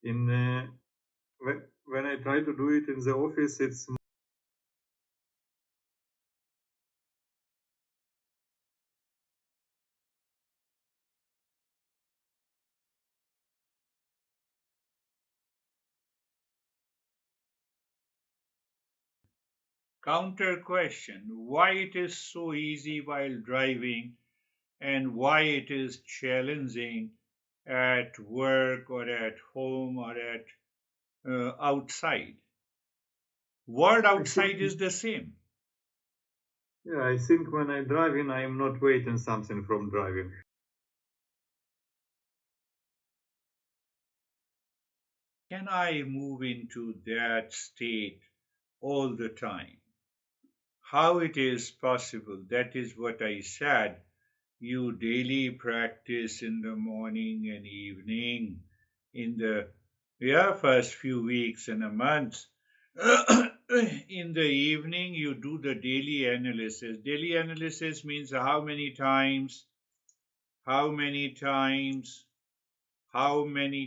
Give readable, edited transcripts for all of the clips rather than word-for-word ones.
In when I try to do it in the office, it's Counter question: why it is so easy while driving and why it is challenging at work or at home or at outside? Word I think outside is the same. yeah, I think when I'm driving, I'm not waiting something from driving. Can I move into that state all the time? How it is possible? That is what I said. You daily practice in the morning and evening, in the first few weeks and a month. In the evening, you do the daily analysis. Daily analysis means how many times, how many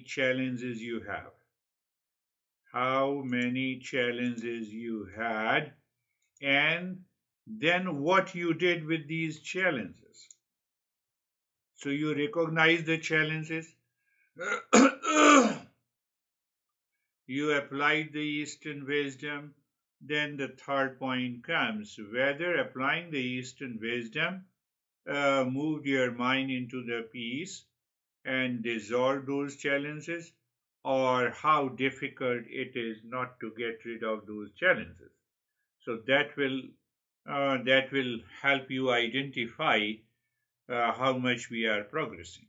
challenges you have, how many challenges you had, and then what you did with these challenges. So you recognize the challenges. You applied the Eastern wisdom. Then the third point comes whether applying the Eastern wisdom moved your mind into the peace and dissolved those challenges, or how difficult it is not to get rid of those challenges. So that will help you identify how much we are progressing.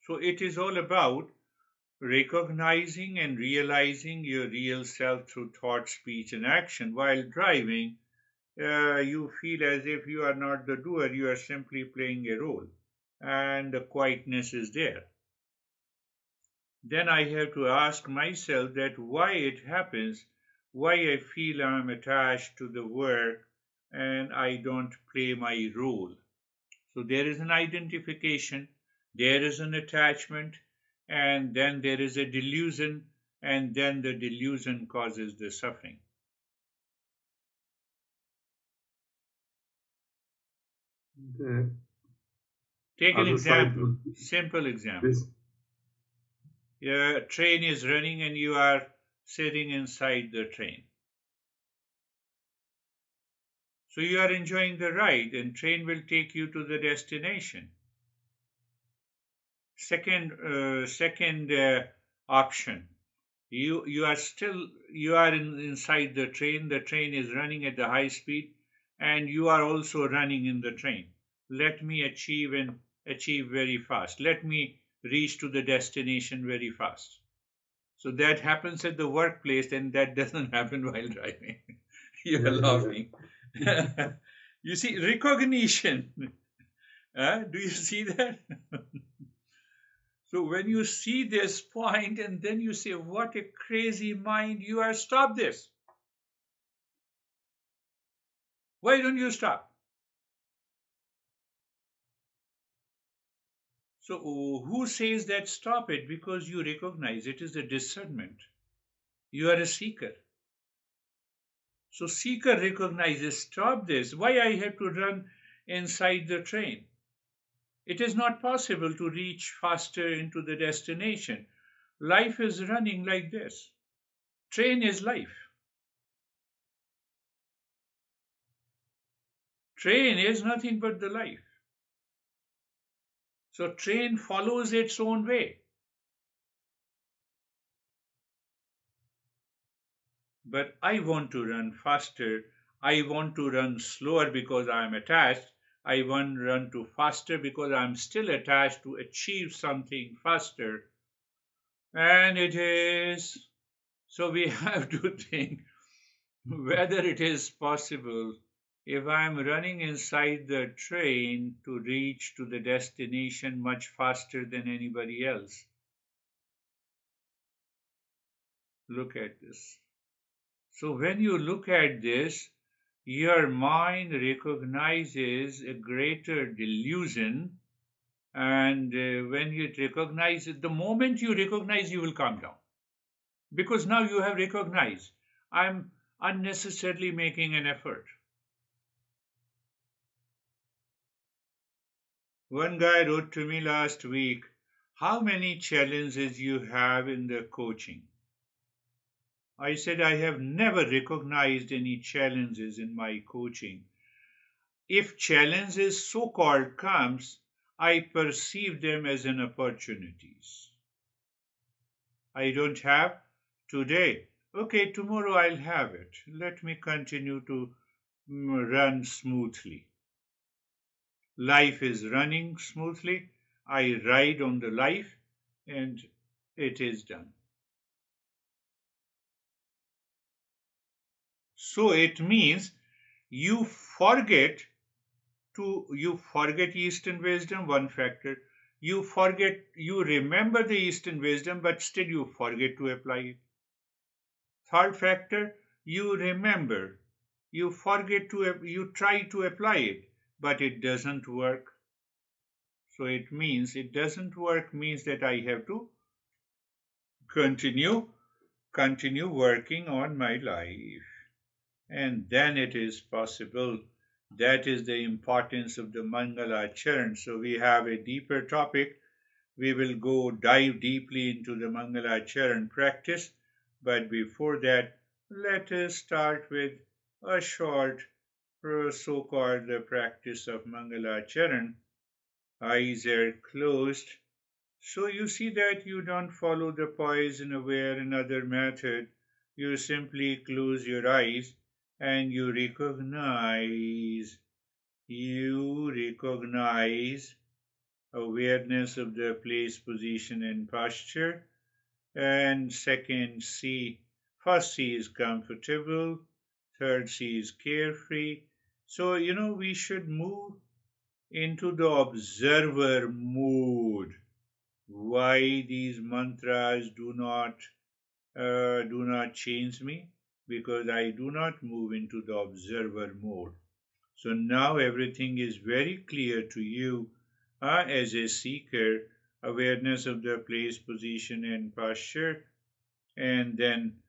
So it is all about recognizing and realizing your real self through thought, speech, and action. While driving, you feel as if you are not the doer, you are simply playing a role, and the quietness is there. Then I have to ask myself that why it happens, why I feel I'm attached to the work and I don't play my role. So there is an identification, there is an attachment, and then there is a delusion, and then the delusion causes the suffering. The Take an other side example, would be simple example. this. A train is running and you are sitting inside the train. So you are enjoying the ride and train will take you to the destination. Second option. You are inside the train is running at the high speed and you are also running in the train. Let me achieve very fast. Let me reach to the destination very fast. So that happens at the workplace and that doesn't happen while driving. You are Yeah, yeah. laughing. You see, recognition. Do you see that? So when you see this point and then you say, what a crazy mind you are, stop this. Why don't you stop? So who says that stop it? Because you recognize it is a discernment. You are a seeker. So seeker recognizes, stop this. Why I have to run inside the train? It is not possible to reach faster into the destination. Life is running like this. Train is life. Train is nothing but the life. So train follows its own way. But I want to run faster. I want to run slower because I am attached. I want to run to faster because I'm still attached to achieve something faster. And it is. So we have to think whether it is possible if I'm running inside the train to reach to the destination much faster than anybody else. Look at this. So when you look at this, your mind recognizes a greater delusion And when you recognize it, the moment you recognize, you will calm down. Because now you have recognized, I'm unnecessarily making an effort. One guy wrote to me last week, how many challenges you have in the coaching? I said, I have never recognized any challenges in my coaching. If challenges so-called comes, I perceive them as an opportunities. I don't have today. Okay, tomorrow I'll have it. Let me continue to run smoothly. Life is running smoothly. I ride on the life and it is done. So it means you forget you forget Eastern wisdom, one factor. You remember the Eastern wisdom, but still you forget to apply it. Third factor, you remember, you try to apply it, but it doesn't work. So it means it doesn't work means that I have to continue, continue working on my life. And then it is possible. That is the importance of the Mangala Charan. So we have a deeper topic. We will go dive deeply into the Mangala Charan practice. But before that, let us start with a short so-called practice of Mangala Charan. Eyes are closed. So you see that you don't follow the poison aware another method. You simply close your eyes and you recognize awareness of the place, position, and posture. And second C, first C is comfortable, third C is carefree. So, we should move into the observer mode. Why these mantras do not change me? Because I do not move into the observer mode. So now everything is very clear to you as a seeker, awareness of the place, position, and posture, and then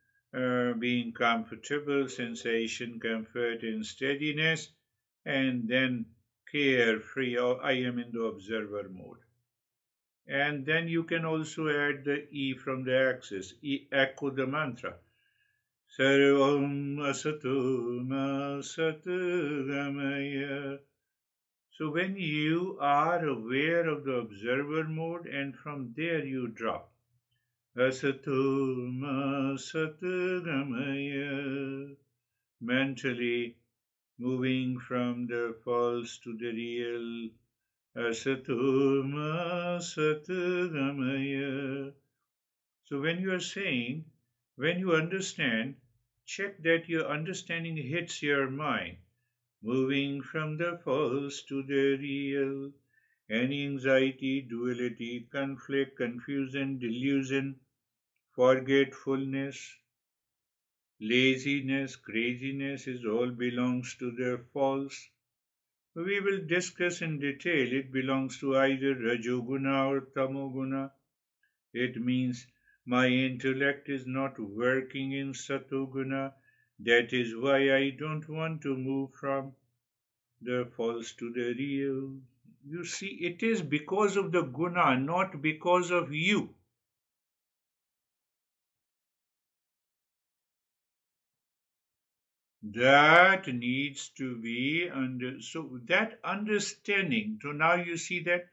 being comfortable, sensation, comfort, and steadiness, and then carefree. I am in the observer mode. And then you can also add the E from the axis, echo the mantra. Sarvam asatu ma gamaya. So when you are aware of the observer mode and from there you drop. Asatu ma gamaya. Mentally moving from the false to the real. Asatu ma gamaya. So when you are saying, when you understand, check that your understanding hits your mind, moving from the false to the real. Any anxiety, duality, conflict, confusion, delusion, forgetfulness, laziness, craziness is all belongs to the false. We will discuss in detail. It belongs to either Rajoguna or Tamoguna. It means my intellect is not working in Satoguna. That is why I don't want to move from the false to the real. You see, it is because of the guna, not because of you. That needs to be under. So that understanding. So now you see that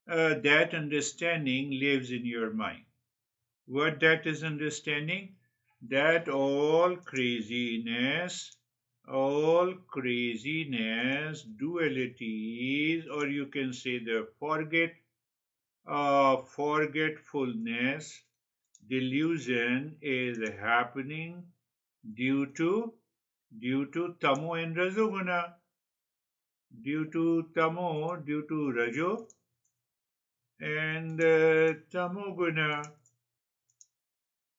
that understanding lives in your mind. What that is understanding? That all craziness, dualities, or you can say the forgetfulness, delusion is happening due to tamo and rajoguna, due to rajo and tamoguna.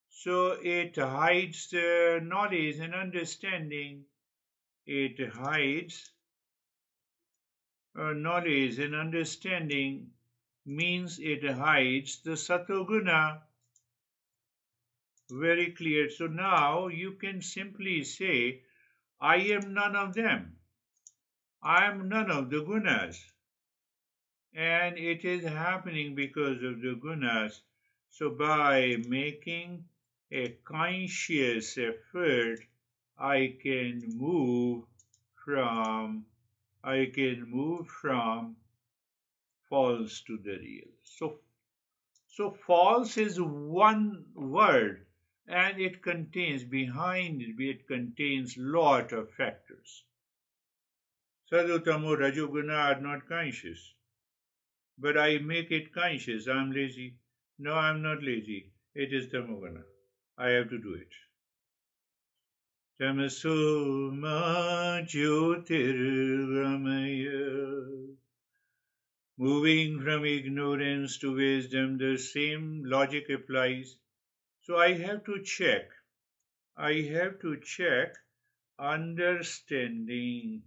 So it hides knowledge and understanding. It hides knowledge and understanding. means it hides the satoguna. Very clear. So now you can simply say, I am none of them. I am none of the gunas. And it is happening because of the gunas. So by making a conscious effort, I can move from false to the real. So false is one word, and it contains lot of factors. Sadhutamo Rajoguna are not conscious, but I make it conscious. I'm lazy. No, I'm not lazy. It is Tamoguna. I have to do it. Tamasoma Jyotirgamaya. Moving from ignorance to wisdom, the same logic applies. So I have to check understanding,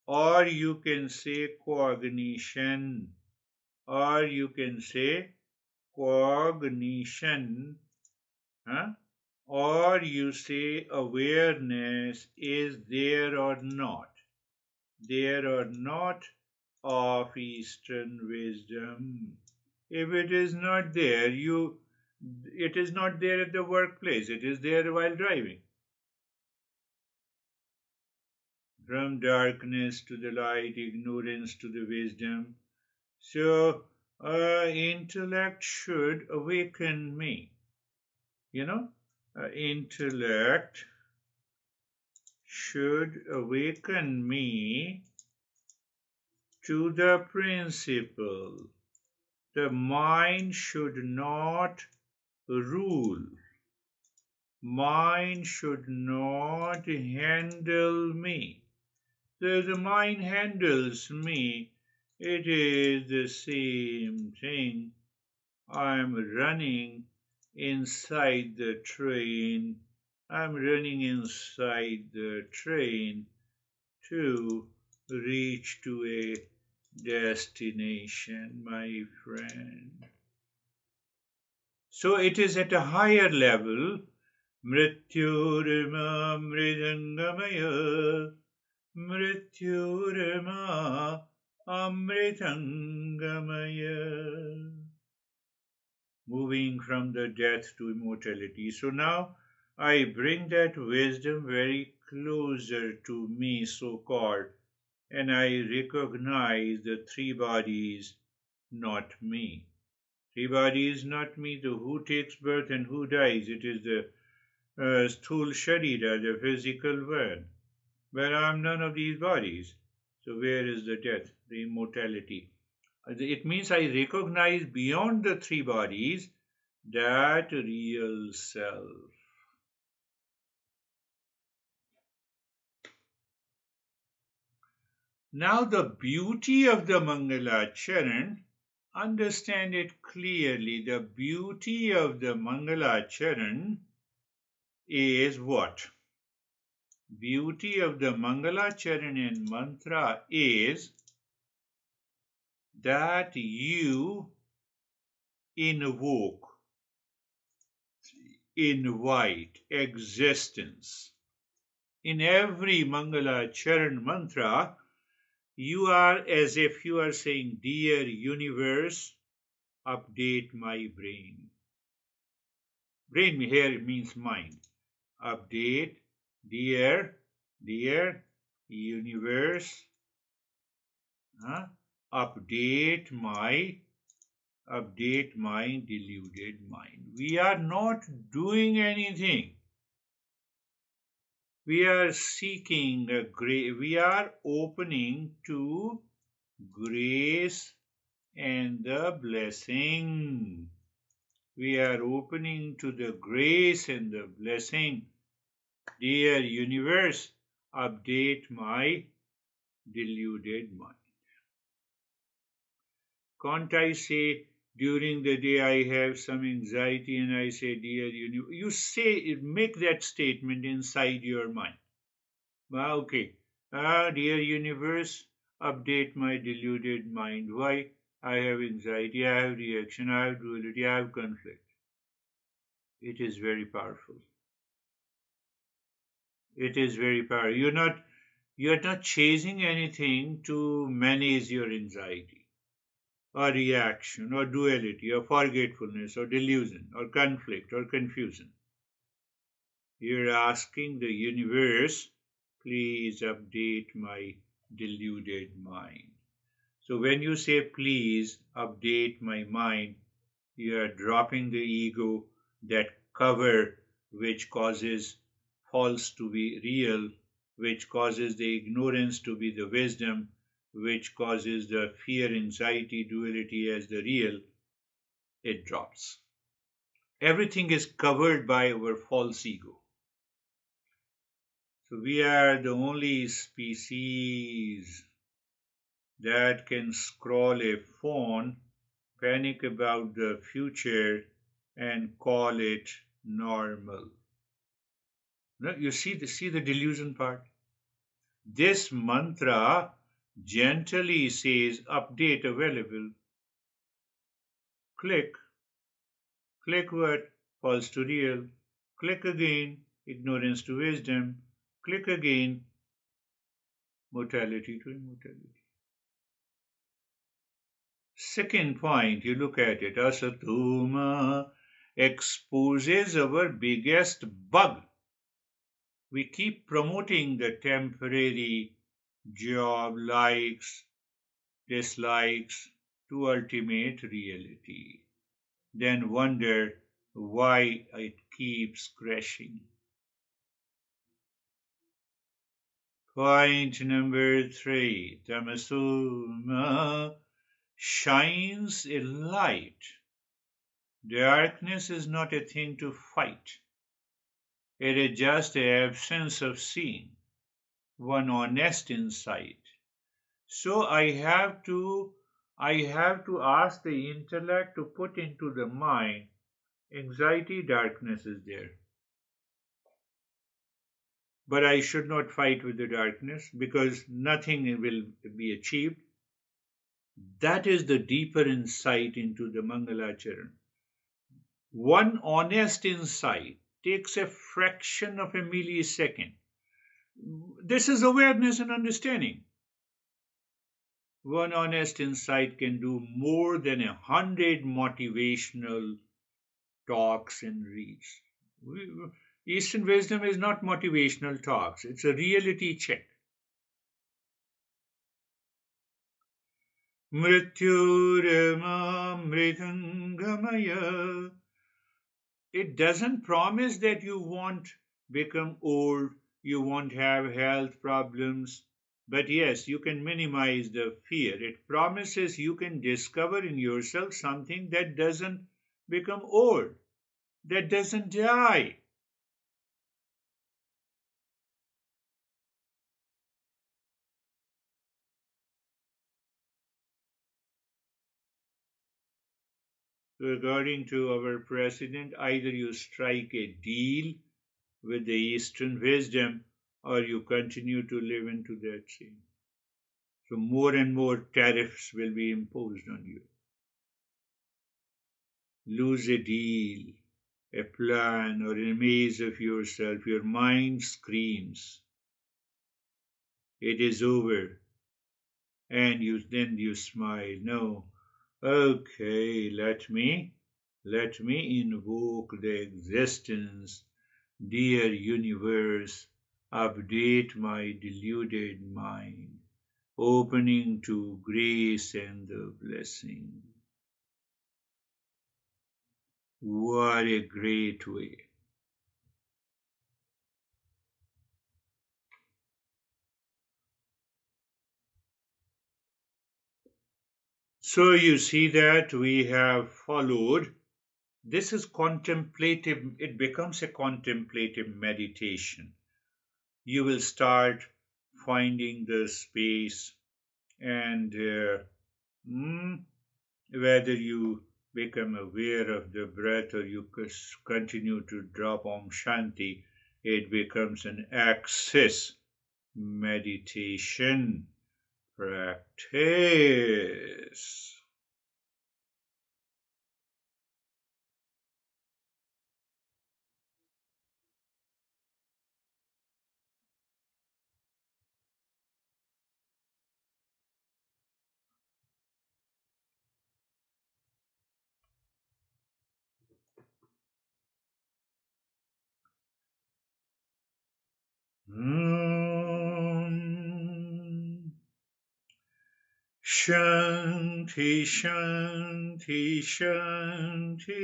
or you can say cognition, or you can say cognition, huh? Or you say awareness is there or not of Eastern wisdom. If it is not there, it is not there at the workplace, it is there while driving. From darkness to the light, ignorance to the wisdom. So, intellect should awaken me. Intellect should awaken me to the principle. The mind should not rule. Mind should not handle me. So the mind handles me. It is the same thing. I'm running inside the train. I'm running inside the train to reach to a destination, my friend. So it is at a higher level. Mrityurma mridangamaya, mrityurma amritangamaya. Moving from the death to immortality. So now I bring that wisdom very closer to me, so-called, and I recognize the three bodies, not me. Three bodies, not me. The who takes birth and who dies. It is the sthul sharira, the physical world. But I'm none of these bodies. So where is the death, the immortality? It means I recognize beyond the three bodies that real self. Now the beauty of the Mangalacharan, understand it clearly. The beauty of the Mangalacharan is what? Beauty of the Mangalacharan and mantra is that you invoke, invite existence. In every Mangalacharan mantra, you are as if you are saying, Dear universe, update my brain. Brain here means mind. Update, dear universe, update my deluded mind. We are not doing anything. We are seeking we are opening to grace and the blessing. We are opening to the grace and the blessing. Dear universe, update my deluded mind. Can't I say during the day I have some anxiety and I say, Dear universe, you say, make that statement inside your mind. Okay. Dear universe, update my deluded mind. Why? I have anxiety, I have reaction, I have duality, I have conflict. It is very powerful. It is very powerful. You're not chasing anything to manage your anxiety or reaction or duality or forgetfulness or delusion or conflict or confusion. You're asking the universe, please update my deluded mind. So when you say, please update my mind, you are dropping the ego, that cover which causes false to be real, which causes the ignorance to be the wisdom, which causes the fear, anxiety, duality as the real. It drops. Everything is covered by our false ego. So we are the only species that can scroll a phone, panic about the future, and call it normal. No, you see the delusion part. This mantra gently says update available. Click, click what? False to real. Click again, ignorance to wisdom. Click again, mortality to immortality. Second point, you look at it, asatoma exposes our biggest bug. We keep promoting the temporary job, likes, dislikes to ultimate reality, then wonder why it keeps crashing. Point number 3, tamasoma shines a light. Darkness is not a thing to fight. It is just the absence of seeing, one honest insight. So I have to ask the intellect to put into the mind, anxiety, darkness is there. But I should not fight with the darkness because nothing will be achieved. That is the deeper insight into the Mangalacharan. One honest insight takes a fraction of a millisecond. This is awareness and understanding. One honest insight can do more than 100 motivational talks and reads. Eastern wisdom is not motivational talks, it's a reality check. Mrityurama. It doesn't promise that you won't become old, you won't have health problems, but yes, you can minimize the fear. It promises you can discover in yourself something that doesn't become old, that doesn't die. So according to our president, either you strike a deal with the Eastern wisdom or you continue to live into that same. So more and more tariffs will be imposed on you. Lose a deal, a plan, or an image of yourself. Your mind screams, it is over. And then you smile. No, okay, let me invoke the existence. Dear universe, update my deluded mind, opening to grace and the blessing. What a great way. So you see that we have followed. This is contemplative, it becomes a contemplative meditation. You will start finding the space and whether you become aware of the breath or you continue to drop Om Shanti, it becomes an access meditation practice. Shanti, Shanti, Shanti.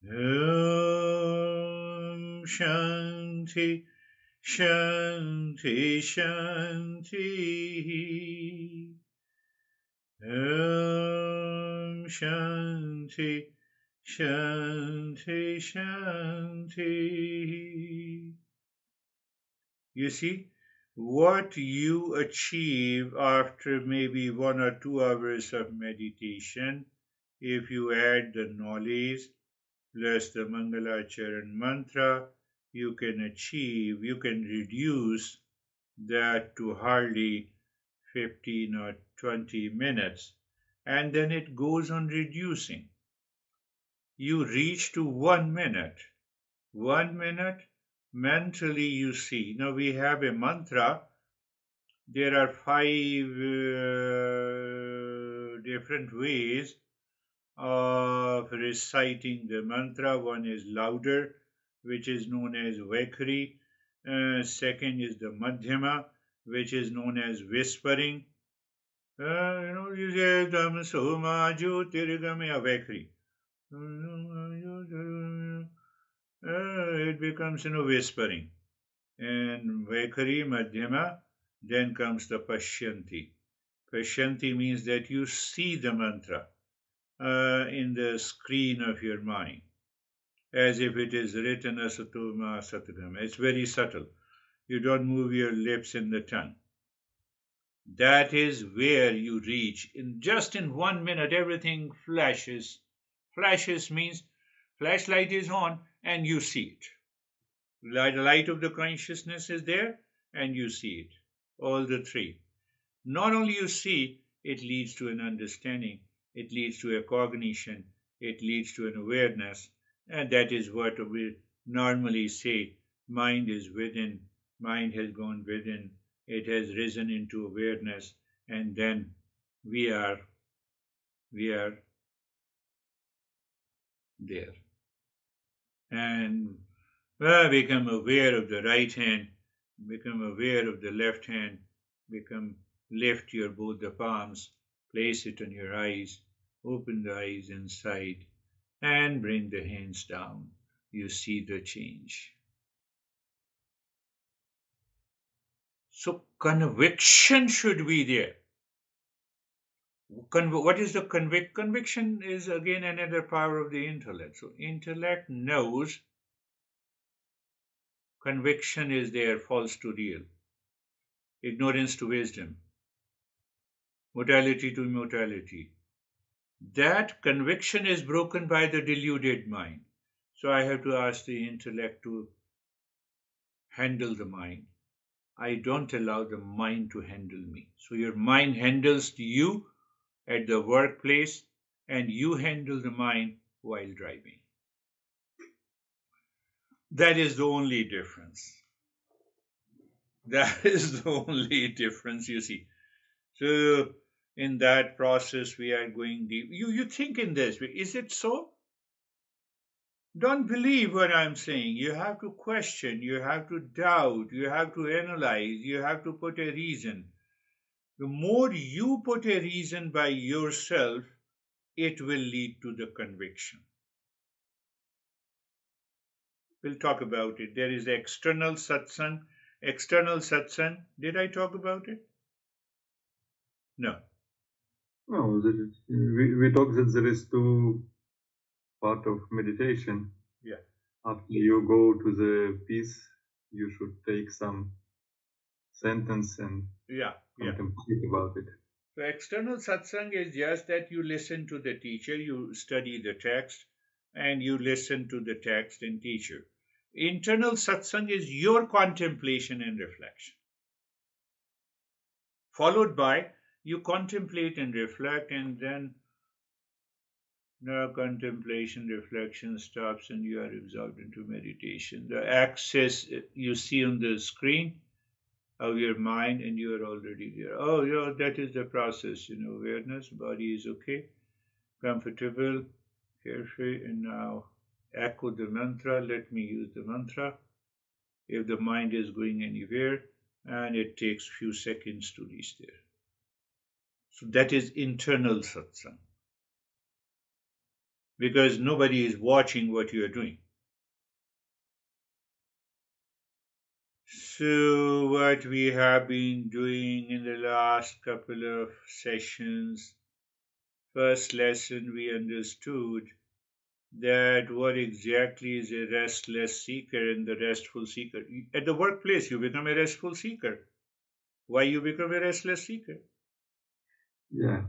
Om Shanti, Shanti, Shanti. Om Shanti, Shanti, Shanti. You see, what you achieve after maybe 1 or 2 hours of meditation, if you add the knowledge plus the Mangalacharan mantra, you can reduce that to hardly 15 or 20 minutes. And then it goes on reducing. You reach to 1 minute. 1 minute, mentally you see. Now we have a mantra. There are 5 different ways of reciting the mantra. One is louder, which is known as Vaikhari. Second is the Madhyama, which is known as whispering. You say Dhamma Soma Jyotirgamaya Vaikhari. It becomes whispering. And Vaikhari, Madhyama, then comes the Pashyanti. Pashyanti means that you see the mantra in the screen of your mind, as if it is written Asatoma Satagama. It's very subtle. You don't move your lips and the tongue. That is where you reach. Just in 1 minute, everything flashes. Flashes means flashlight is on and you see it. The light of the consciousness is there and you see it. All the three. Not only you see, it leads to an understanding, it leads to a cognition, it leads to an awareness, and that is what we normally say, mind is within, mind has gone within, it has risen into awareness, and then we are there. And become aware of the right hand, become aware of the left hand, lift your both the palms, place it on your eyes, open the eyes inside, and bring the hands down. You see the change. So conviction should be there. What is the conviction is again another power of the intellect. So intellect knows conviction is there, false to real, ignorance to wisdom, mortality to immortality. That conviction is broken by the deluded mind. So I have to ask the intellect to handle the mind. I don't allow the mind to handle me. So your mind handles you at the workplace and you handle the mind while driving. That is the only difference. That is the only difference, you see. So in that process, we are going deep. You think in this way. Is it so? Don't believe what I'm saying. You have to question, you have to doubt, you have to analyze, you have to put a reason. The more you put a reason by yourself, it will lead to the conviction. We'll talk about it. There is external satsang. External satsang. Did I talk about it? No. No, we talked that there is two part of meditation. Yeah. After you go to the peace, you should take some sentence and contemplate about it. So external satsang is just that you listen to the teacher, you study the text, and you listen to the text and teacher. Internal satsang is your contemplation and reflection, followed by you contemplate and reflect, and then now contemplation, reflection stops, and you are absorbed into meditation. The axis you see on the screen of your mind, and you are already there. Oh, yeah, that is the process. Awareness, body is okay, comfortable, carefree, and now echo the mantra. Let me use the mantra. If the mind is going anywhere, and it takes few seconds to reach there. So that is internal satsang. Because nobody is watching what you are doing. So what we have been doing in the last couple of sessions, first lesson we understood that what exactly is a restless seeker and the restful seeker. At the workplace, you become a restful seeker. Why you become a restless seeker? Yeah.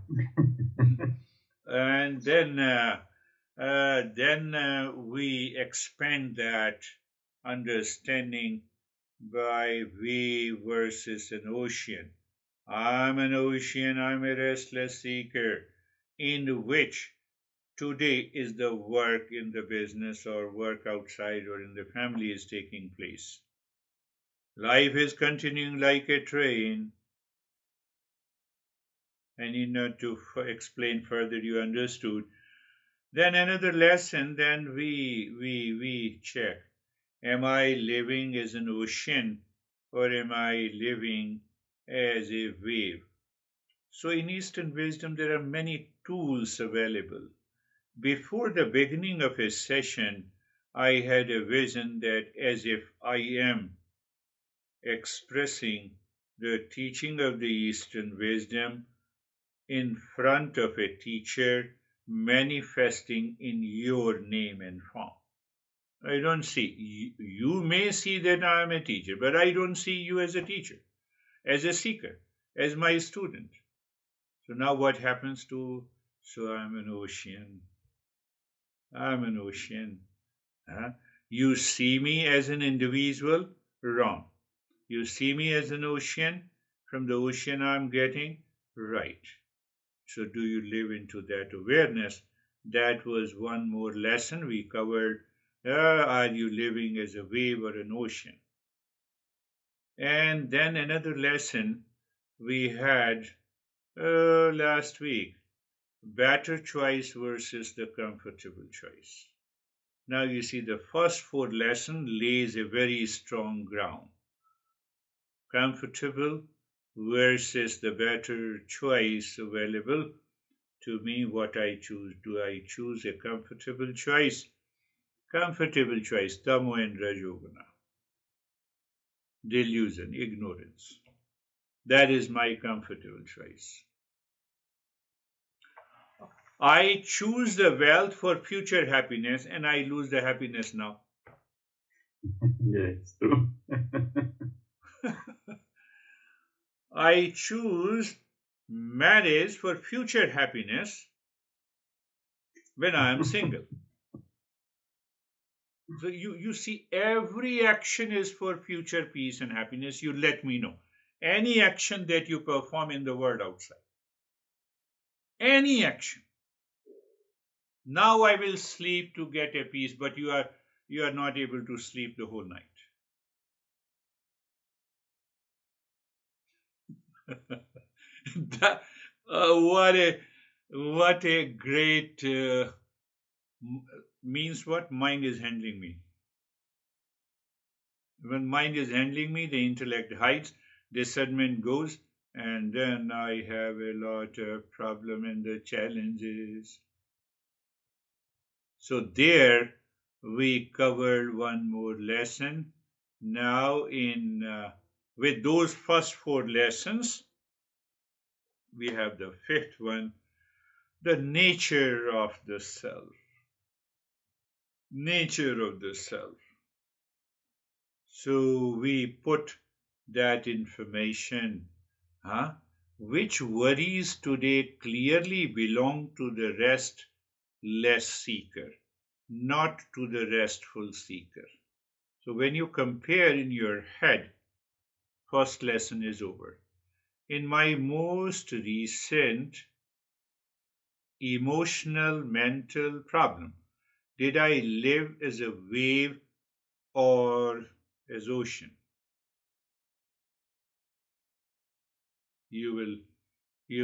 And then we expand that understanding by wave versus an ocean. I'm an ocean, I'm a restless seeker, in which today is the work in the business or work outside or in the family is taking place. Life is continuing like a train. I need not to explain further, you understood. Then another lesson, then we check. Am I living as an ocean or am I living as a wave? So in Eastern wisdom, there are many tools available. Before the beginning of a session, I had a vision that as if I am expressing the teaching of the Eastern wisdom in front of a teacher manifesting in your name and form. I don't see. You may see that I am a teacher, but I don't see you as a teacher, as a seeker, as my student. So now what happens to, so I'm an ocean. I'm an ocean. Huh? You see me as an individual? Wrong. You see me as an ocean? From the ocean I'm getting? Right. So do you live into that awareness? That was one more lesson we covered. Are you living as a wave or an ocean? And then another lesson we had last week, better choice versus the comfortable choice. Now you see the first four lesson lays a very strong ground. Comfortable versus the better choice available to me, what I choose. Do I choose a comfortable choice? Comfortable choice, tamo and rajoguna. Delusion, ignorance. That is my comfortable choice. I choose the wealth for future happiness and I lose the happiness now. Yeah, it's true. I choose marriage for future happiness when I am single. So you see, every action is for future peace and happiness. You let me know. Any action that you perform in the world outside. Any action. Now I will sleep to get a peace, but you are not able to sleep the whole night. that, what a great means what mind is handling me. When mind is handling me, the intellect hides, discernment goes, and then I have a lot of problem and the challenges. So there we covered one more lesson. Now in with those first four lessons, we have the fifth one, the nature of the self. Nature of the self. So we put that information, which worries today clearly belong to the restless seeker, not to the restful seeker. So when you compare in your head, first lesson is over. In my most recent emotional mental problem, did I live as a wave or as ocean? You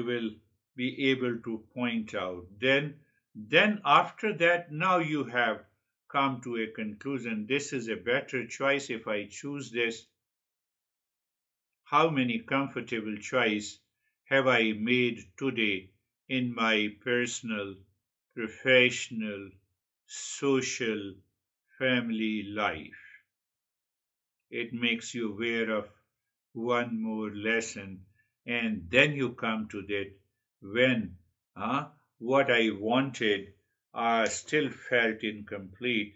will be able to point out. Then after that, now you have come to a conclusion, this is a better choice if I choose this. How many comfortable choices have I made today in my personal, professional, social, family life? It makes you aware of one more lesson, and then you come to that when what I wanted still felt incomplete,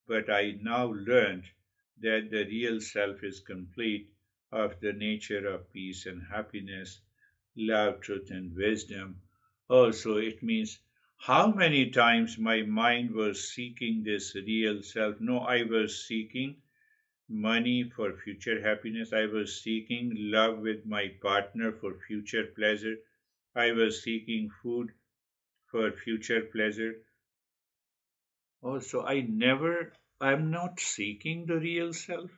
but I now learned that the real self is complete, of the nature of peace and happiness, love, truth, and wisdom. Also, it means how many times my mind was seeking this real self. No, I was seeking money for future happiness. I was seeking love with my partner for future pleasure. I was seeking food for future pleasure. Also, I'm not seeking the real self.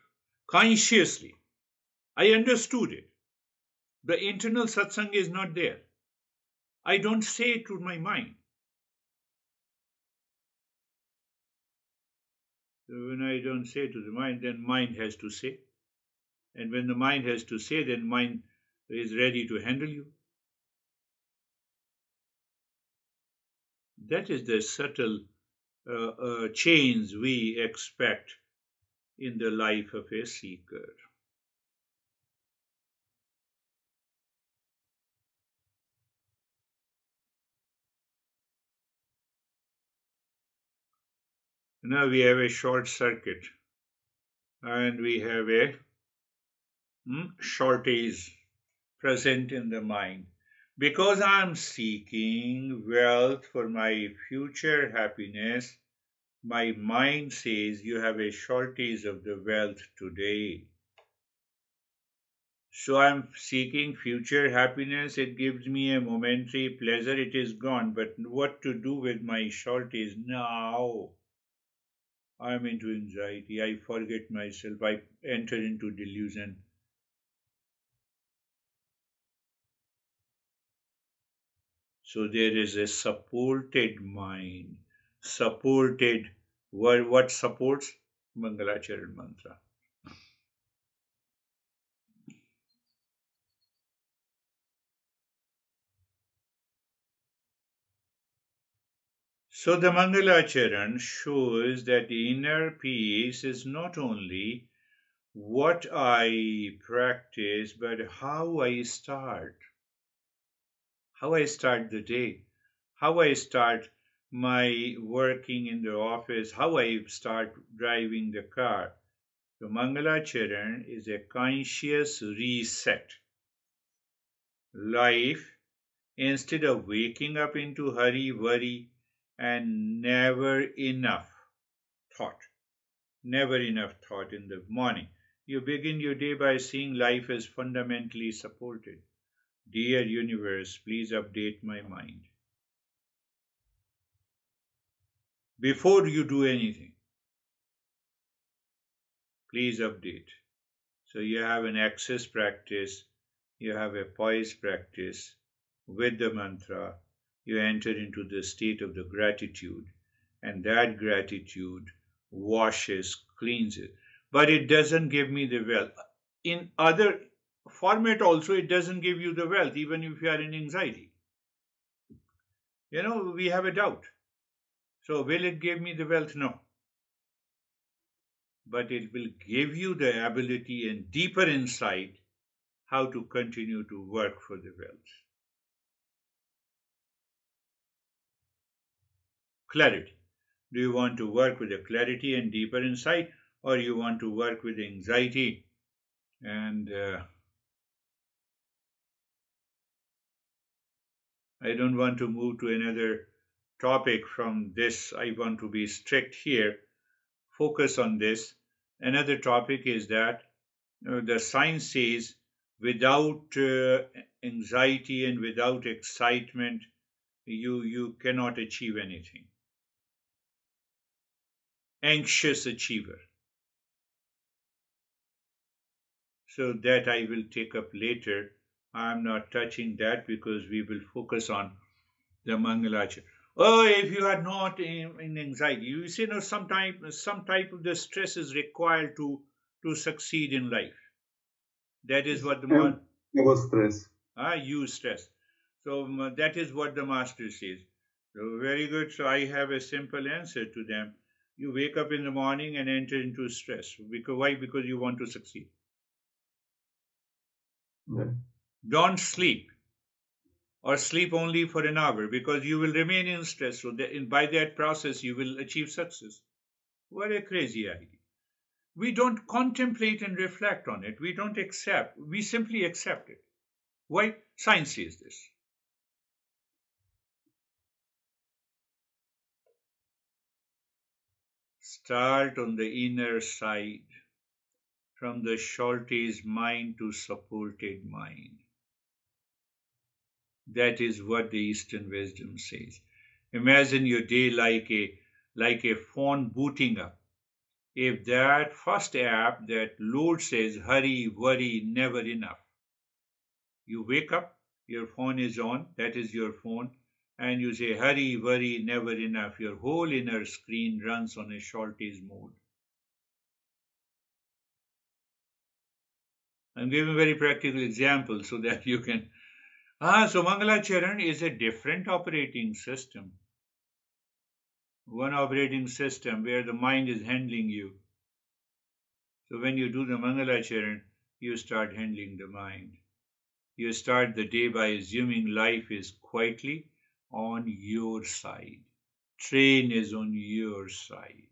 Consciously, I understood it. The internal satsang is not there. I don't say it to my mind. So when I don't say to the mind, then mind has to say. And when the mind has to say, then mind is ready to handle you. That is the subtle change we expect in the life of a seeker. Now we have a short circuit and we have a shortage present in the mind. Because I'm seeking wealth for my future happiness, my mind says you have a shortage of the wealth today. So I'm seeking future happiness. It gives me a momentary pleasure. It is gone. But what to do with my shortage now? I'm into anxiety. I forget myself. I enter into delusion. So there is a supported mind. Supported. What supports? Mangalacharan mantra. So the Mangalacharan shows that the inner peace is not only what I practice, but how I start. How I start the day. How I start my working in the office. How I start driving the car. The Mangalacharan is a conscious reset. Life, instead of waking up into hurry, worry, and thought, never enough thought in the morning. You begin your day by seeing life as fundamentally supported. Dear universe, please update my mind. Before you do anything, please update. So you have an access practice, you have a poise practice. With the mantra, you enter into the state of the gratitude, and that gratitude washes, cleanses. But it doesn't give me the wealth. In other format also, it doesn't give you the wealth, even if you are in anxiety. We have a doubt. So will it give me the wealth? No. But it will give you the ability and deeper insight how to continue to work for the wealth. Clarity. Do you want to work with a clarity and deeper insight, or you want to work with anxiety and I don't want to move to another topic from this. I want to be strict here, focus on this. Another topic is that the science says without anxiety and without excitement, you cannot achieve anything. Anxious achiever. So that I will take up later. I'm not touching that because we will focus on the Mangalacharya. Oh, if you are not in anxiety, you see, some type of the stress is required to succeed in life. That is Yes, what the I was stressed. use stress. So that is what the master says. So very good. So I have a simple answer to them. You wake up in the morning and enter into stress. Because why? Because you want to succeed. Yeah. Don't sleep or sleep only for an hour because you will remain in stress. So by that process, you will achieve success. What a crazy idea. We don't contemplate and reflect on it. We don't accept. We simply accept it. Why? Science says this. Start on the inner side, from the shortest mind to supported mind. That is what the Eastern wisdom says. Imagine your day like a phone booting up. If that first app that load says hurry, worry, never enough. You wake up, your phone is on, that is your phone, and you say hurry, worry, never enough. Your whole inner screen runs on a shortage mode. I'm giving a very practical example so that you can. So Mangalacharan is a different operating system. One operating system where the mind is handling you. So when you do the Mangalacharan, you start handling the mind. You start the day by assuming life is quietly on your side. Train is on your side.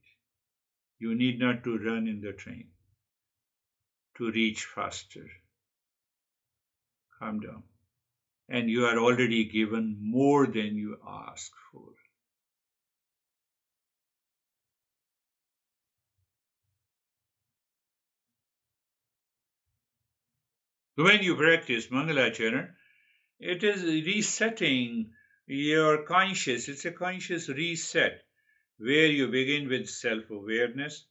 You need not to run in the train to reach faster. Calm down. And you are already given more than you ask for. When you practice Mangalacharan, it is resetting your conscious. It's a conscious reset where you begin with self awareness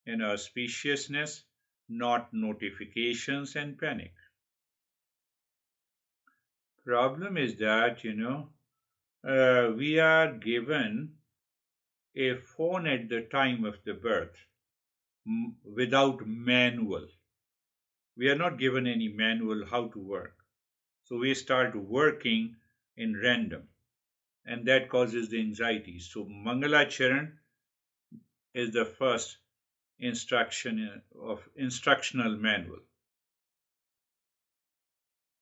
and auspiciousness, not notifications and panic. Problem is that, we are given a phone at the time of the birth without manual. We are not given any manual how to work. So we start working in random, and that causes the anxiety. So Mangalacharan is the first instructional manual.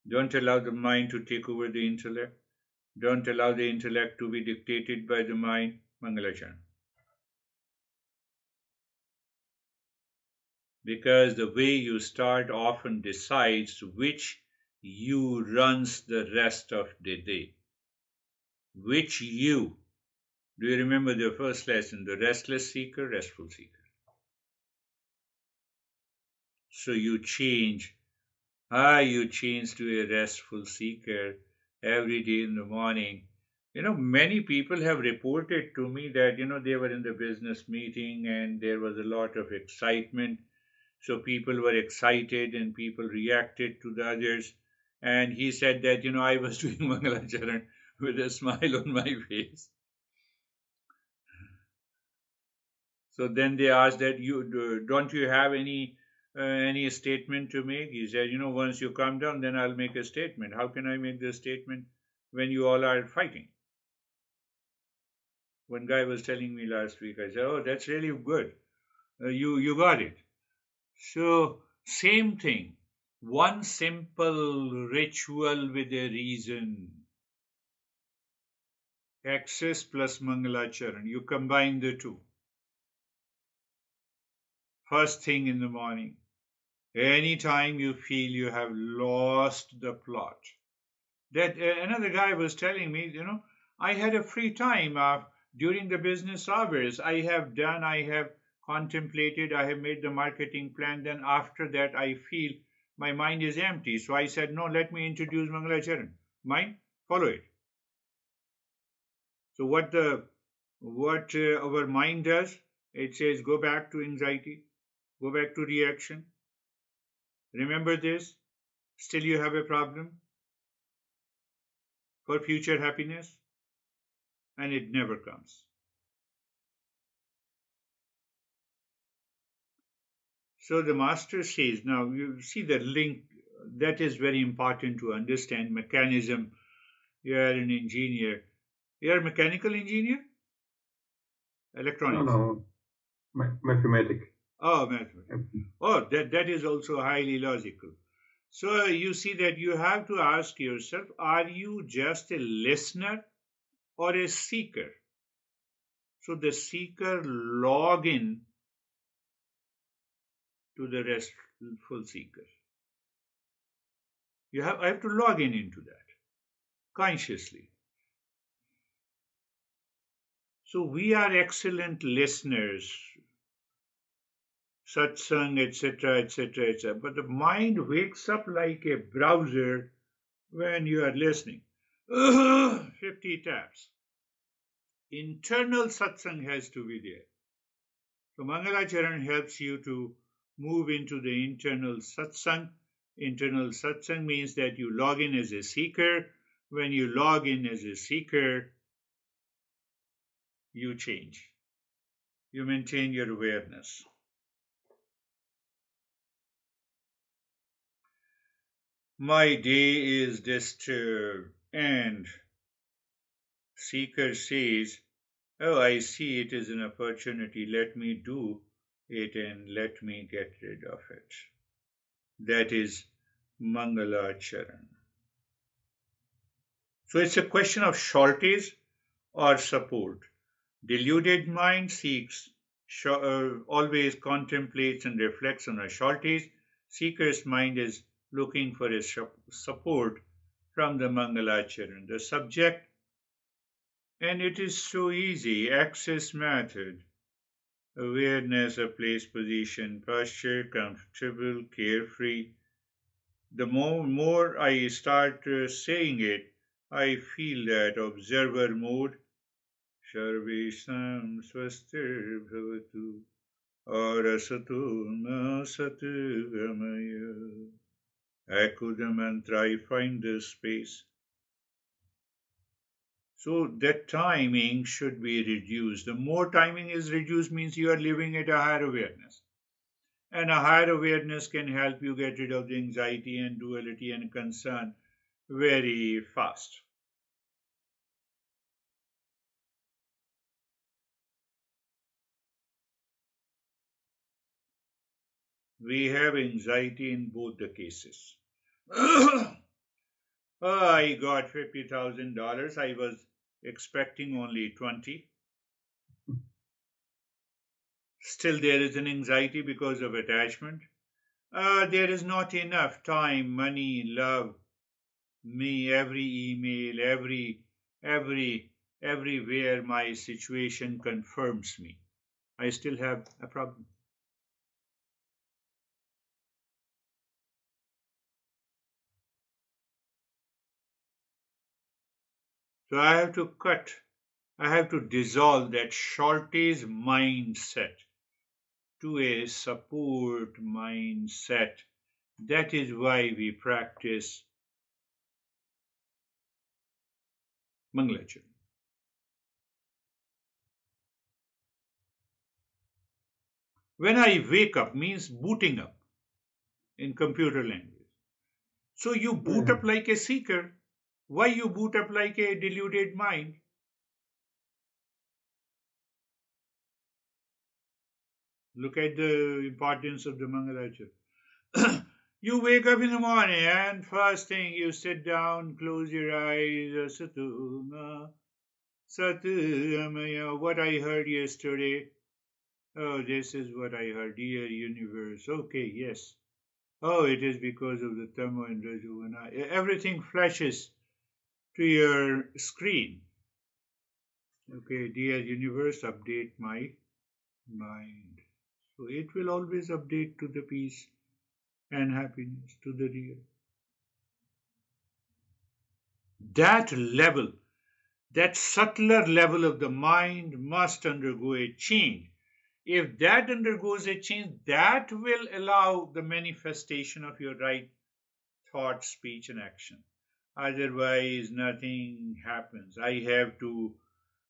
Don't allow the mind to take over the intellect. Don't allow the intellect to be dictated by the mind. Mangalacharan. Because the way you start often decides which you runs the rest of the day. Which you? Do you remember the first lesson? The restless seeker, restful seeker. So you change to a restful seeker every day in the morning. Many people have reported to me that, they were in the business meeting and there was a lot of excitement. So people were excited and people reacted to the others. And he said that, I was doing Mangalacharan with a smile on my face. So then they asked that don't you have any statement to make? He said, once you calm down, then I'll make a statement. How can I make the statement when you all are fighting? One guy was telling me last week. I said, oh, that's really good. You got it. So same thing. One simple ritual with a reason. Access plus Mangalacharan. You combine the two. First thing in the morning. Anytime you feel you have lost the plot. That another guy was telling me, I had a free time during the business hours. I have contemplated, I have made the marketing plan. Then after that, I feel my mind is empty. So I said, no, let me introduce Mangalacharan. Mind, follow it. So what our mind does, it says, go back to anxiety, go back to reaction. Remember this. Still, you have a problem for future happiness. and it never comes. So the master says, now you see the link, that is very important to understand mechanism. You are an engineer. You are a mechanical engineer? No, Electronics. no, mathematics. Oh, mathematics. Oh, that is also highly logical. So you see that you have to ask yourself, are you just a listener or a seeker? So the seeker log in to the restful seeker. I have to log in into that consciously. So we are excellent listeners, satsang, etc., etc., etc. But the mind wakes up like a browser when you are listening. 50 tabs. Internal satsang has to be there. So Mangalacharan helps you to move into the internal satsang. Internal satsang means that you log in as a seeker. When you log in as a seeker, you change. You maintain your awareness. My day is disturbed, and seeker says, oh, I see it is an opportunity. Let me do it and let me get rid of it. That is Mangalacharan. So it's a question of shortage or support. Deluded mind seeks, always contemplates and reflects on a shortage. Seeker's mind is looking for a support from the Mangalacharan, the subject. And it is so easy. Access method. Awareness of place, position, posture, comfortable, carefree. The more I start saying it, I feel that observer mode. Sarvesham swastir bhavatu arasato ma satu gamaya. Echo the mantra, I find this space. So that timing should be reduced. The more timing is reduced means you are living at a higher awareness. And a higher awareness can help you get rid of the anxiety and duality and concern very fast. We have anxiety in both the cases. I got $50,000. I was expecting only 20. Still, there is an anxiety because of attachment. There is not enough time, money, love, me, every email, everywhere my situation confirms me. I still have a problem. So I have to dissolve that shortage mindset to a support mindset. That is why we practice Mangalacharan. When I wake up means booting up in computer language. So you boot up like a seeker. Why you boot up like a deluded mind? Look at the importance of the Mangalacharan. You wake up in the morning and first thing you sit down, close your eyes, Satuma, Satyamaya, what I heard yesterday. Oh, this is what I heard, dear universe. Okay, yes. Oh, it is because of the Tamo and Rajuvana. Everything flashes to your screen. Okay, dear universe, update my mind. So it will always update to the peace and happiness, to the real. That level, that subtler level of the mind must undergo a change. If that undergoes a change, that will allow the manifestation of your right thought, speech, and action. Otherwise, nothing happens. I have to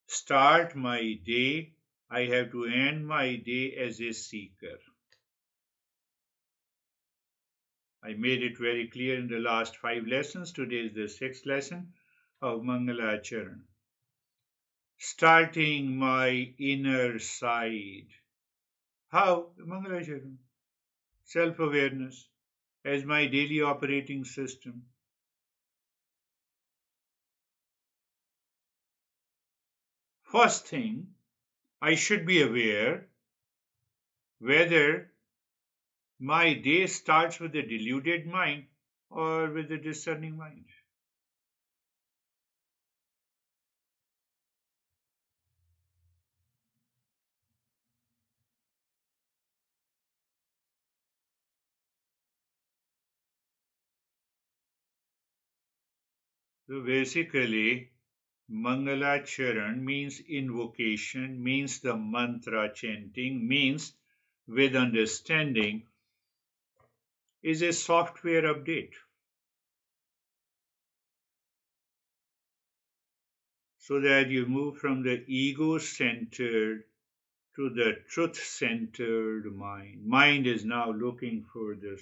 start my day, I have to end my day as a seeker. I made it very clear in the last 5 lessons. Today is the 6th lesson of Mangalacharan. Starting my inner side. How? Mangalacharan. Self-awareness as my daily operating system. First thing, I should be aware whether my day starts with a deluded mind or with a discerning mind. So basically, Mangalacharan means invocation, means the mantra chanting, means with understanding, is a software update. So that you move from the ego-centered to the truth-centered mind. Mind is now looking for the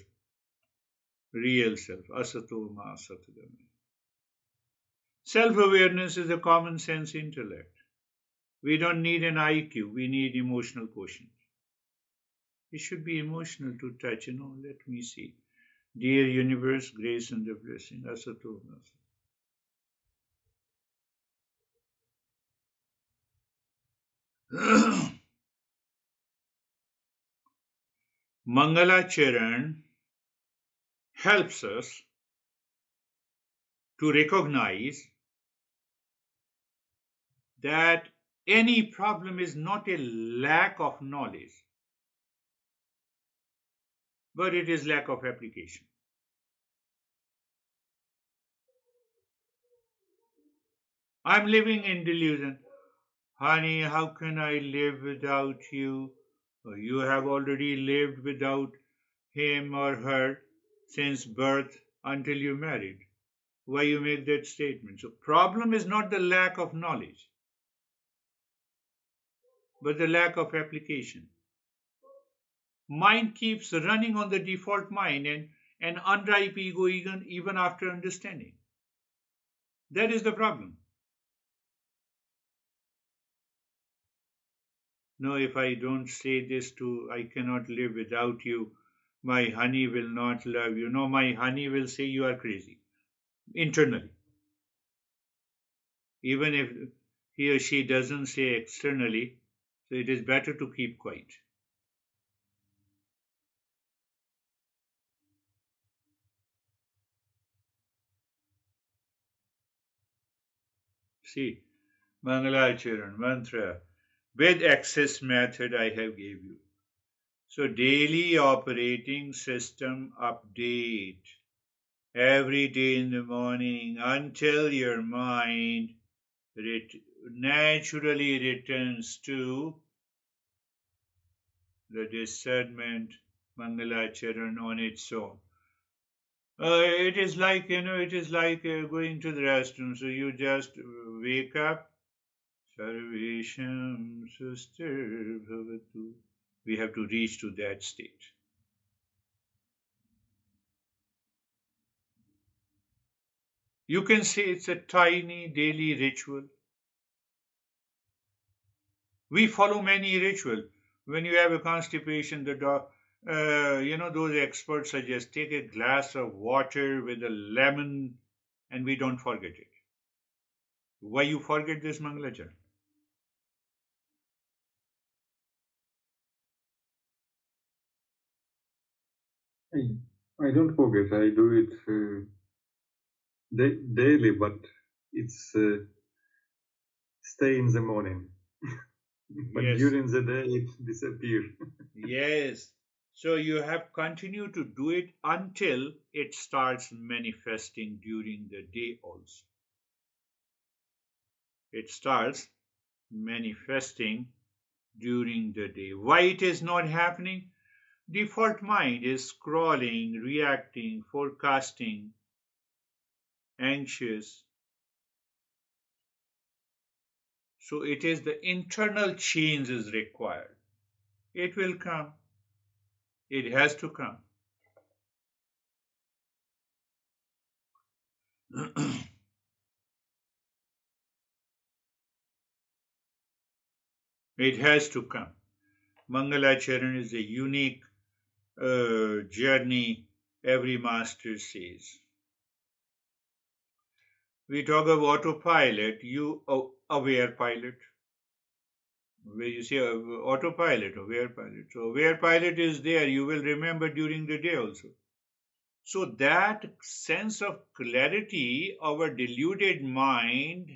real self, asato ma satgami. Self-awareness is a common sense intellect. We don't need an IQ, we need emotional quotient. It should be emotional to touch, let me see. Dear universe, grace and the blessing, asato ma satgami. Mangalacharan helps us to recognize that any problem is not a lack of knowledge, but it is lack of application. I'm living in delusion. Honey, how can I live without you? You have already lived without him or her since birth until you married. Why you make that statement? So problem is not the lack of knowledge, but the lack of application. Mind keeps running on the default mind and an unripe ego even after understanding. That is the problem. No, if I don't say this to, I cannot live without you, my honey will not love you. No, my honey will say you are crazy internally. Even if he or she doesn't say externally, so it is better to keep quiet. See, Mangalacharan, mantra, with access method I have gave you. So daily operating system update every day in the morning until your mind naturally returns to the discernment Mangalacharan on its own. It is like, going to the restroom. So you just wake up. Sarvesham Sustir Bhavatu. We have to reach to that state. You can say it's a tiny daily ritual. We follow many rituals. When you have a constipation, those experts suggest take a glass of water with a lemon, and we don't forget it. Why you forget this, Mangalacharan? I don't forget. I do it daily, but it's stay in the morning. But Yes. during the day, it disappears. Yes. So you have continued to do it until it starts manifesting during the day also. It starts manifesting during the day. Why it is not happening? Default mind is scrolling, reacting, forecasting, anxious. So it is the internal change is required. It will come. It has to come. It has to come. Mangalacharan is a unique journey, every master says. We talk of autopilot, you aware pilot. Where you say autopilot, aware pilot. So aware pilot is there, you will remember during the day also. So that sense of clarity our deluded mind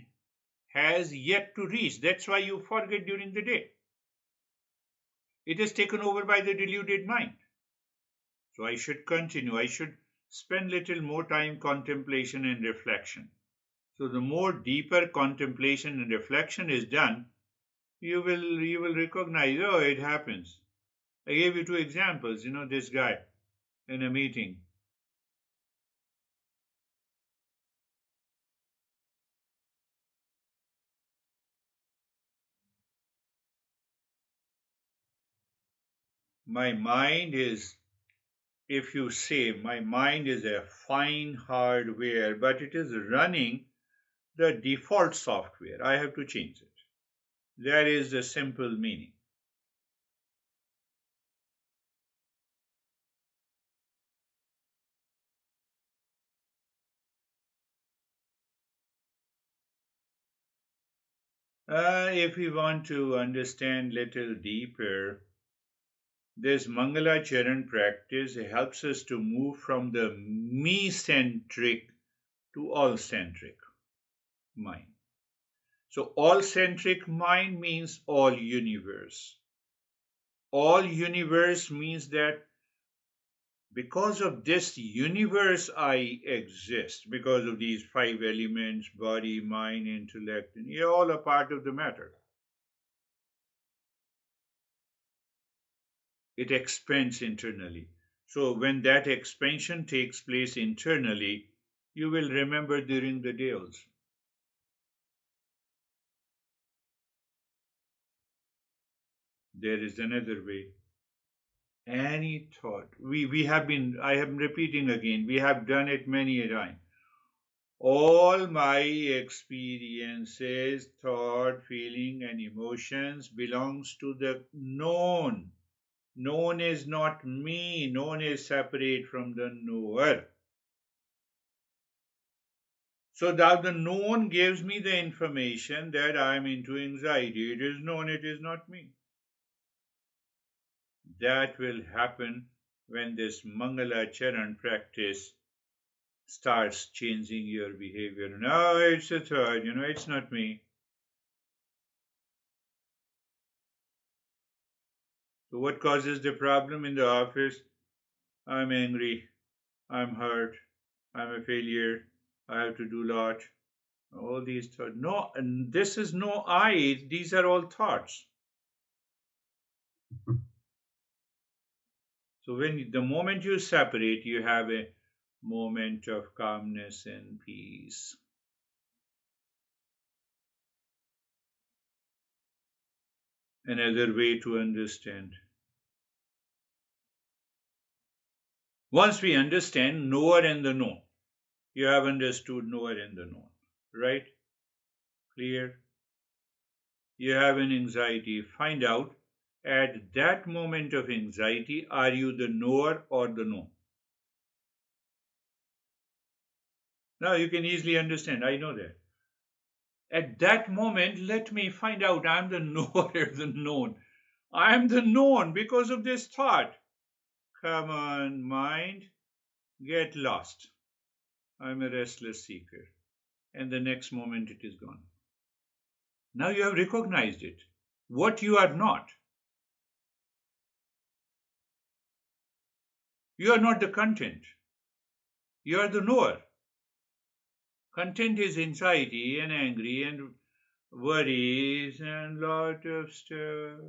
has yet to reach. That's why you forget during the day. It is taken over by the deluded mind. So I should continue. I should spend little more time contemplation and reflection. So the more deeper contemplation and reflection is done, you will recognize, oh, it happens. I gave you two examples. This guy in a meeting. My mind is, if you say, my mind is a fine hardware, but it is running the default software. I have to change it. That is the simple meaning. If we want to understand little deeper, this Mangalacharan practice helps us to move from the me-centric to all-centric mind. So all-centric mind means all universe. All universe means that because of this universe I exist, because of these five elements, body, mind, intellect, and you're all a part of the matter. It expands internally. So when that expansion takes place internally, you will remember during the day also. There is another way. Any thought. I am repeating again, we have done it many a time. All my experiences, thought, feeling, and emotions belongs to the known. Known is not me. Known is separate from the knower. So that the known gives me the information that I am into anxiety. It is known, it is not me. That will happen when this Mangalacharan practice starts changing your behavior. No, it's a thought, it's not me. So what causes the problem in the office? I'm angry, I'm hurt, I'm a failure, I have to do a lot. All these thoughts. No, and this is no I, these are all thoughts. So the moment you separate, you have a moment of calmness and peace. Another way to understand. Once we understand knower and the known, you have understood knower and the known, right? Clear? You have an anxiety. Find out at that moment of anxiety, are you the knower or the known? Now you can easily understand. I know that. At that moment, let me find out I'm the knower or the known. I'm the known because of this thought. Come on, mind, get lost. I'm a restless seeker. And the next moment it is gone. Now you have recognized it. What you are not. You are not the content. You are the knower. Content is anxiety and angry and worries and lot of stuff.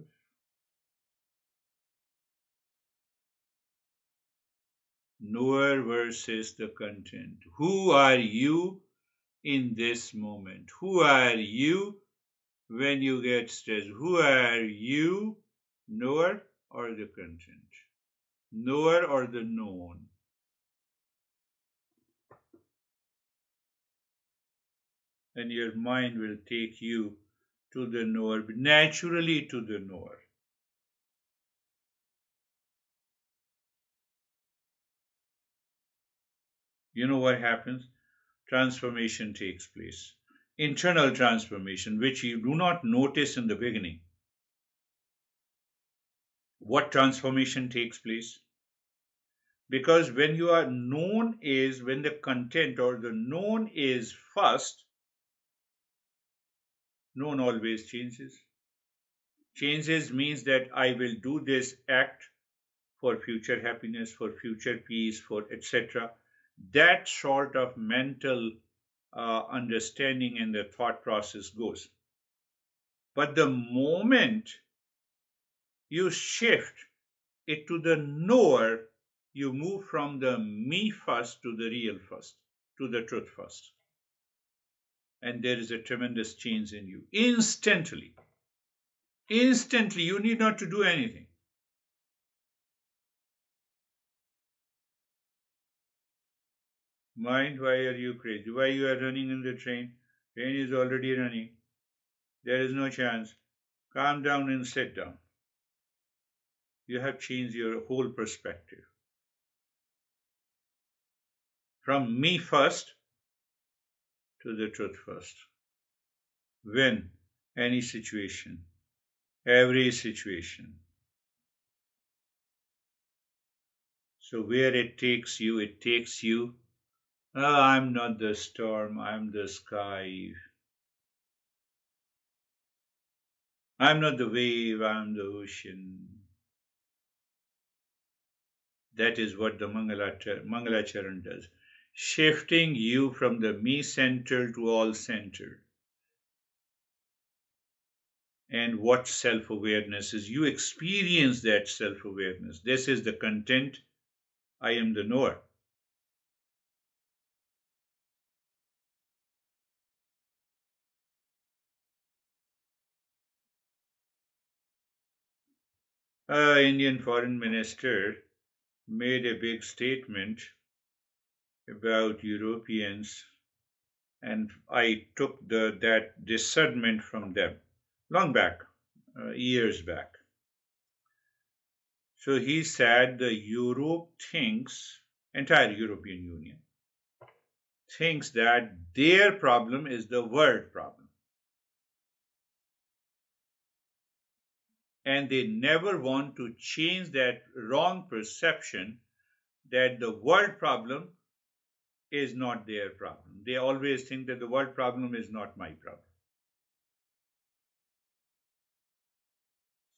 Knower versus the content. Who are you in this moment? Who are you when you get stressed. Who are you, knower or the content? Knower or the known? And your mind will take you to the knower, naturally to the knower. You know what happens? Transformation takes place. Internal transformation, which you do not notice in the beginning. What transformation takes place? Because when you are known is, when the content or the known is first, known always changes. Changes means that I will do this act for future happiness, for future peace, for etc. That sort of mental understanding and the thought process goes. But the moment you shift it to the knower, you move from the me first to the real first, to the truth first. And there is a tremendous change in you. Instantly. Instantly, you need not to do anything. Mind, why are you crazy? Why you are running in the train? Train is already running. There is no chance. Calm down and sit down. You have changed your whole perspective. From me first to the truth first. When any situation, every situation. So where it takes you, oh, I'm not the storm, I'm the sky. I'm not the wave, I'm the ocean. That is what the Mangalacharan does. Shifting you from the me center to all center. And what self-awareness is? You experience that self-awareness. This is the content. I am the knower. Indian foreign minister made a big statement about Europeans, and I took that discernment from them long back, years back. So he said the Europe thinks, entire European Union, thinks that their problem is the world problem. And they never want to change that wrong perception that the world problem is not their problem. They always think that the world problem is not my problem.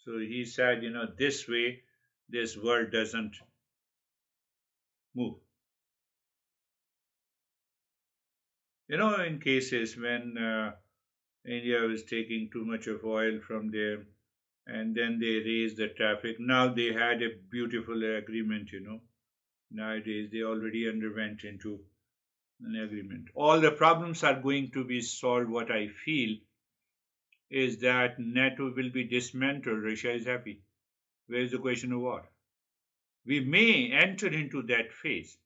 So he said, this way, this world doesn't move. In cases when India was taking too much of oil from there, and then they raised the traffic. Now they had a beautiful agreement, Nowadays they already underwent into an agreement. All the problems are going to be solved. What I feel is that NATO will be dismantled. Russia is happy. Where is the question of war? We may enter into that phase.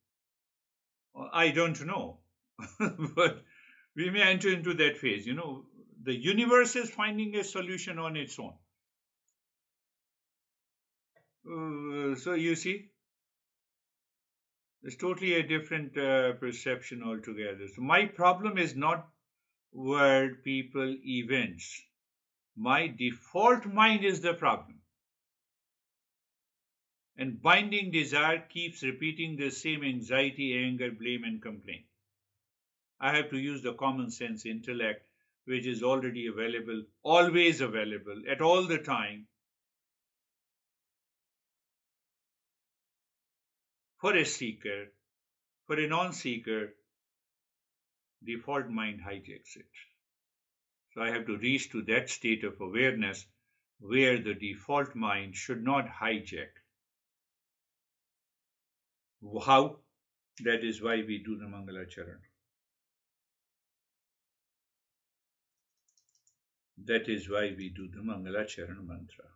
I don't know. But we may enter into that phase. The universe is finding a solution on its own. So you see, it's totally a different perception altogether. So my problem is not word, people, events. My default mind is the problem. And binding desire keeps repeating the same anxiety, anger, blame, and complaint. I have to use the common sense intellect, which is already available, always available, at all the time, for a seeker. For a non-seeker, default mind hijacks it. So I have to reach to that state of awareness where the default mind should not hijack. How? That is why we do the Mangalacharan. That is why we do the Mangalacharan mantra.